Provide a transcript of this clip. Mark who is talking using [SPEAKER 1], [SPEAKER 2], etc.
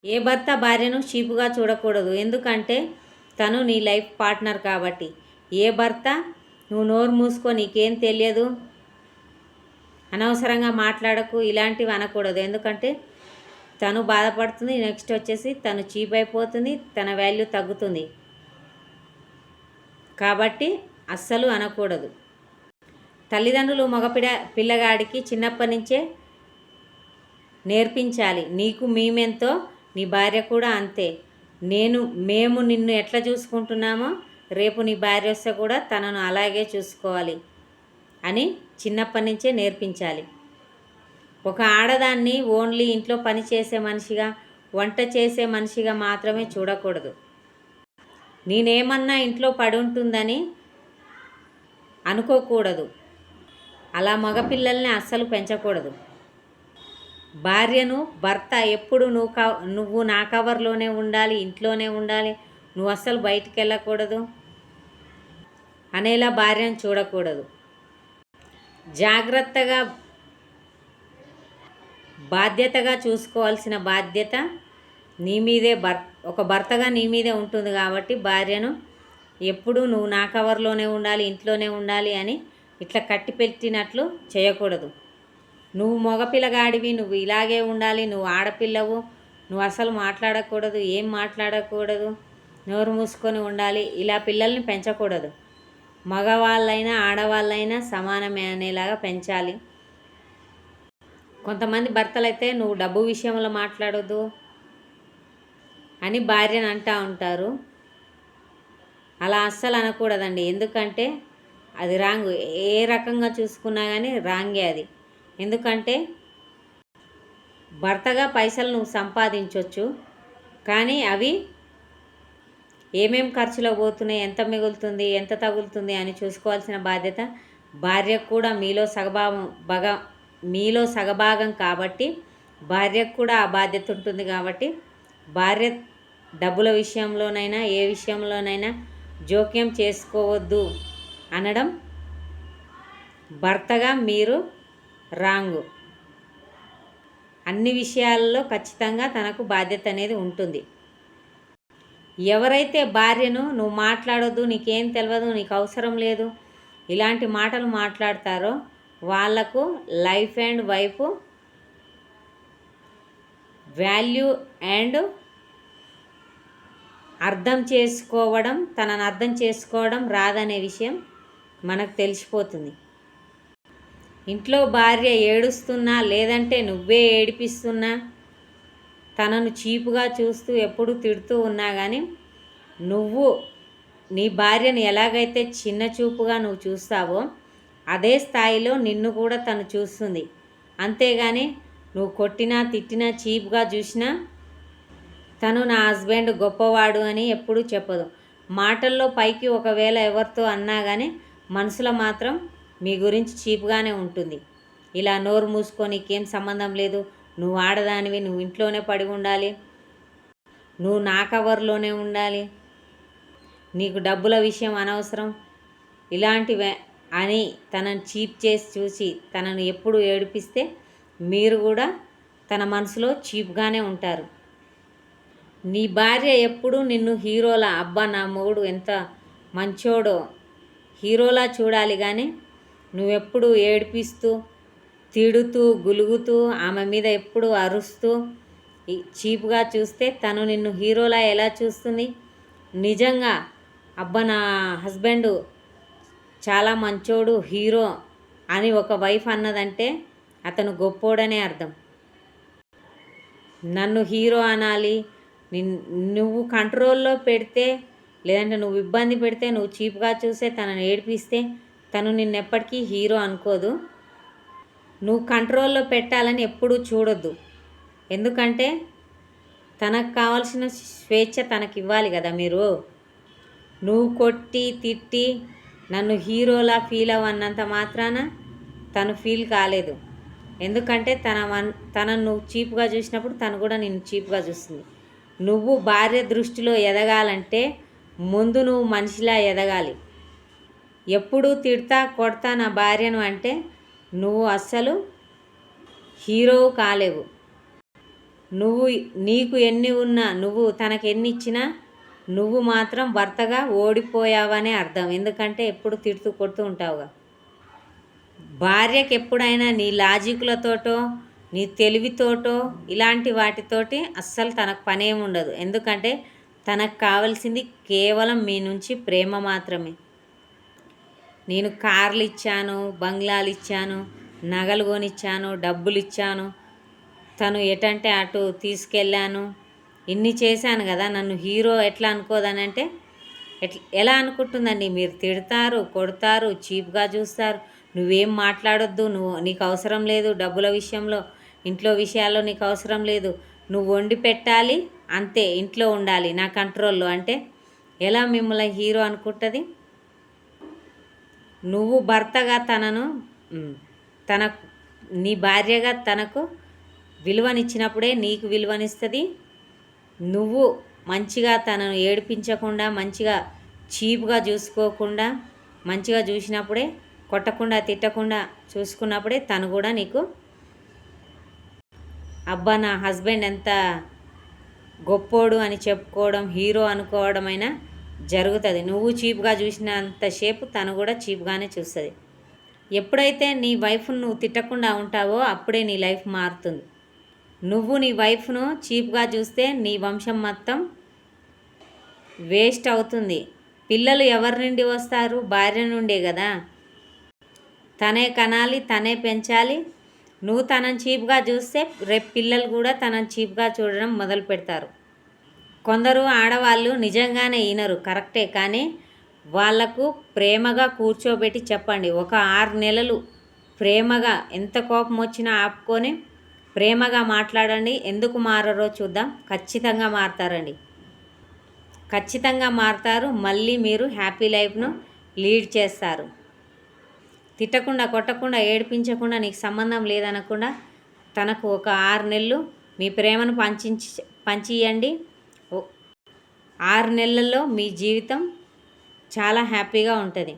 [SPEAKER 1] ఏ భర్త భార్యను చీపుగా చూడకూడదు. ఎందుకంటే తను నీ లైఫ్ పార్ట్నర్ కాబట్టి. ఏ భర్త నువ్వు నోరు మూసుకో, నీకేం తెలియదు, అనవసరంగా మాట్లాడకు, ఇలాంటివి అనకూడదు. ఎందుకంటే తను బాధపడుతుంది, నెక్స్ట్ వచ్చేసి తను చీప్ అయిపోతుంది, తన వాల్యూ తగ్గుతుంది. కాబట్టి అస్సలు అనకూడదు. తల్లిదండ్రులు పిల్లగాడికి చిన్నప్పటి నుంచే నేర్పించాలి. నీకు మేమెంతో నీ భార్య కూడా అంతే. మేము నిన్ను ఎట్లా చూసుకుంటున్నామో రేపు నీ భార్య వస్తే కూడా తనను అలాగే చూసుకోవాలి అని చిన్నప్పటి నుంచే నేర్పించాలి. ఒక ఆడదాన్ని ఓన్లీ ఇంట్లో పని చేసే మనిషిగా, వంట చేసే మనిషిగా మాత్రమే చూడకూడదు. నేనేమన్నా ఇంట్లో పడి ఉంటుందని అనుకోకూడదు. అలా మగపిల్లల్ని అస్సలు పెంచకూడదు. భార్యను భర్త ఎప్పుడు నువ్వు నా కవర్లోనే ఉండాలి, ఇంట్లోనే ఉండాలి, నువ్వు అస్సలు బయటికి వెళ్ళకూడదు అనేలా భార్యను చూడకూడదు. జాగ్రత్తగా బాధ్యతగా చూసుకోవాల్సిన బాధ్యత నీ మీదే, ఒక భర్తగా నీ మీదే ఉంటుంది. కాబట్టి భార్యను ఎప్పుడు నువ్వు నా కవర్లోనే ఉండాలి, ఇంట్లోనే ఉండాలి అని ఇట్లా కట్టి పెట్టినట్లు చేయకూడదు. నువ్వు మగపిల్లగాడివి, నువ్వు ఇలాగే ఉండాలి, నువ్వు ఆడపిల్లవు, నువ్వు అసలు మాట్లాడకూడదు, ఏం మాట్లాడకూడదు, నోరు మూసుకొని ఉండాలి, ఇలా పిల్లల్ని పెంచకూడదు. మగవాళ్ళైనా ఆడవాళ్ళైనా సమానమే అనేలాగా పెంచాలి. కొంతమంది భర్తలైతే నువ్వు డబ్బు విషయంలో మాట్లాడొద్దు అని భార్యను అంటూ ఉంటారు. అలా అస్సలు అనకూడదండి. ఎందుకంటే అది రాంగ్. ఏ రకంగా చూసుకున్నా కానీ రాంగే అది. ఎందుకంటే భర్తగా పైసలు నువ్వు సంపాదించవచ్చు, కానీ అవి ఏమేం ఖర్చులో పోతున్నాయి, ఎంత మిగులుతుంది, ఎంత తగులుతుంది అని చూసుకోవాల్సిన బాధ్యత భార్యకు కూడా. మీలో సగభాగం కాబట్టి భార్యకు కూడా ఆ బాధ్యత ఉంటుంది. కాబట్టి భార్య డబ్బుల విషయంలోనైనా ఏ విషయంలోనైనా జోక్యం చేసుకోవద్దు అనడం భర్తగా మీరు రాంగు. అన్ని విషయాల్లో ఖచ్చితంగా తనకు బాధ్యత అనేది ఉంటుంది. ఎవరైతే భార్యను నువ్వు మాట్లాడొద్దు, నీకేం తెలియదు, నీకు అవసరం లేదు, ఇలాంటి మాటలు మాట్లాడతారో వాళ్లకు life and wife value and తనను అర్థం చేసుకోవడం రాదనే విషయం మనకు తెలిసిపోతుంది. ఇంట్లో భార్య ఏడుస్తున్నా, లేదంటే నువ్వే ఏడిపిస్తున్నా, తనను చీపుగా చూస్తూ ఎప్పుడు తిడుతూ ఉన్నా కానీ నువ్వు నీ భార్యను ఎలాగైతే చిన్న చూపుగా నువ్వు చూస్తావో అదే స్థాయిలో నిన్ను కూడా తను చూస్తుంది. అంతేగాని నువ్వు కొట్టినా తిట్టినా చీప్గా చూసినా తను నా హస్బెండ్ గొప్పవాడు అని ఎప్పుడూ చెప్పదు. మాటల్లో పైకి ఒకవేళ ఎవరితో అన్నా కానీ మనసులో మాత్రం మీ గురించి చీప్గానే ఉంటుంది. ఇలా నోరు మూసుకొని నీకేం సంబంధం లేదు, నువ్వు ఆడదానివి, నువ్వు ఇంట్లోనే పడి ఉండాలి, నువ్వు నా కవర్లోనే ఉండాలి, నీకు డబ్బుల విషయం అనవసరం, ఇలాంటివే అని తనను చీప్ చేసి చూసి తనను ఎప్పుడు ఏడిపిస్తే మీరు కూడా తన మనసులో చీప్గానే ఉంటారు. నీ భార్య ఎప్పుడు నిన్ను హీరోలా, అబ్బా నా మొగుడు ఎంత మంచోడో హీరోలా చూడాలి. కానీ నువ్వెప్పుడు ఏడిపిస్తూ, తిడుతూ, గులుగుతూ, ఆమె మీద ఎప్పుడు అరుస్తూ చీప్గా చూస్తే తను నిన్ను హీరోలా ఎలా చూస్తుంది? నిజంగా అబ్బా నా హస్బెండ్ చాలా మంచోడు, హీరో అని ఒక వైఫ్ అన్నదంటే అతను గొప్పోడనే అర్థం. నన్ను హీరో అనాలి, నువ్వు కంట్రోల్లో పెడితే, లేదంటే నువ్వు ఇబ్బంది పెడితే, నువ్వు చీప్గా చూస్తే, తనని ఏడిపిస్తే తను నిన్నెప్పటికీ హీరో అనుకోదు. నువ్వు కంట్రోల్లో పెట్టాలని ఎప్పుడూ చూడొద్దు. ఎందుకంటే తనకు కావాల్సిన స్వేచ్ఛ తనకి ఇవ్వాలి కదా మీరు. నువ్వు కొట్టి తిట్టి నన్ను హీరోలా ఫీల్ అవ్వన్నంత మాత్రాన తను ఫీల్ కాలేదు. ఎందుకంటే తనను నువ్వు చీప్గా చూసినప్పుడు తను కూడా నిన్ను చీప్గా చూస్తుంది. నువ్వు భార్య దృష్టిలో ఎదగాలంటే ముందు నువ్వు మనిషిలా ఎదగాలి. ఎప్పుడూ తిడతా కొడతా నా భార్యను అంటే నువ్వు అస్సలు హీరో కాలేవు. నువ్వు నీకు ఎన్ని ఉన్నా, నువ్వు తనకు ఎన్ని ఇచ్చినా నువ్వు మాత్రం భర్తగా ఓడిపోయావనే అర్థం. ఎందుకంటే ఎప్పుడు తిడుతూ కొడుతూ ఉంటావుగా. భార్యకి ఎప్పుడైనా నీ లాజిక్లతోటో నీ తెలివితోటో ఇలాంటి వాటితోటి అస్సలు తనకు పనేమి ఉండదు. ఎందుకంటే తనకు కావాల్సింది కేవలం మీ నుంచి ప్రేమ మాత్రమే. నేను కార్లు ఇచ్చాను, బంగ్లాలు ఇచ్చాను, నగలు కొనిచ్చాను, డబ్బులు ఇచ్చాను, తను ఎటంటే అటు తీసుకెళ్ళాను, ఇన్ని చేశాను కదా, నన్ను హీరో ఎట్లా అనుకోదనంటే ఎలా అనుకుంటుందండి? మీరు తిడతారు, కొడతారు, చీప్గా చూస్తారు, నువ్వేం మాట్లాడొద్దు, నీకు అవసరం లేదు, డబ్బుల విషయంలో ఇంట్లో విషయాల్లో నీకు అవసరం లేదు, నువ్వు వండి పెట్టాలి అంతే, ఇంట్లో ఉండాలి నా కంట్రోల్లో అంటే ఎలా మిమ్మల్ని హీరో అనుకుంటుంది? నువ్వు భర్తగా తన నీ భార్యగా తనకు విలువనిచ్చినప్పుడే నీకు విలువనిస్తుంది. నువ్వు మంచిగా తనను ఏడిపించకుండా, మంచిగా చీప్గా చూసుకోకుండా, మంచిగా చూసినప్పుడే, కొట్టకుండా తిట్టకుండా చూసుకున్నప్పుడే తను కూడా నీకు అబ్బా నా హస్బెండ్ ఎంత గొప్పోడు అని చెప్పుకోవడం, హీరో అనుకోవడమైనా జరుగుతుంది. నువ్వు చీప్గా చూసినంతసేపు తను కూడా చీప్గానే చూస్తుంది. ఎప్పుడైతే నీ వైఫ్ను నువ్వు తిట్టకుండా ఉంటావో అప్పుడే నీ లైఫ్ మారుతుంది. నువ్వు నీ వైఫ్ను చీప్గా చూస్తే నీ వంశం మొత్తం వేస్ట్ అవుతుంది. పిల్లలు ఎవరి నుండి వస్తారు? భార్య నుండే కదా. తనే కనాలి, తనే పెంచాలి. నువ్వు తనని చీప్గా చూస్తే రేపు పిల్లలు కూడా తనని చీప్గా చూడడం మొదలు పెడతారు. కొందరు ఆడవాళ్ళు నిజంగానే వినరు, కరెక్టే. కానీ వాళ్లకు ప్రేమగా కూర్చోబెట్టి చెప్పండి. ఒక 6 నెలలు ప్రేమగా, ఎంత కోపం వచ్చినా ఆపుకొని ప్రేమగా మాట్లాడండి. ఎందుకు మారరో చూద్దాం. ఖచ్చితంగా మారతారండి, ఖచ్చితంగా మారతారు. మళ్ళీ మీరు హ్యాపీ లైఫ్ను లీడ్ చేస్తారు. తిట్టకుండా, కొట్టకుండా, ఏడిపించకుండా, నీకు సంబంధం లేదనకుండా తనకు ఒక 6 నెలలు మీ ప్రేమను పంచియండి. 6 నెలల్లో మీ జీవితం చాలా హ్యాపీగా ఉంటుంది.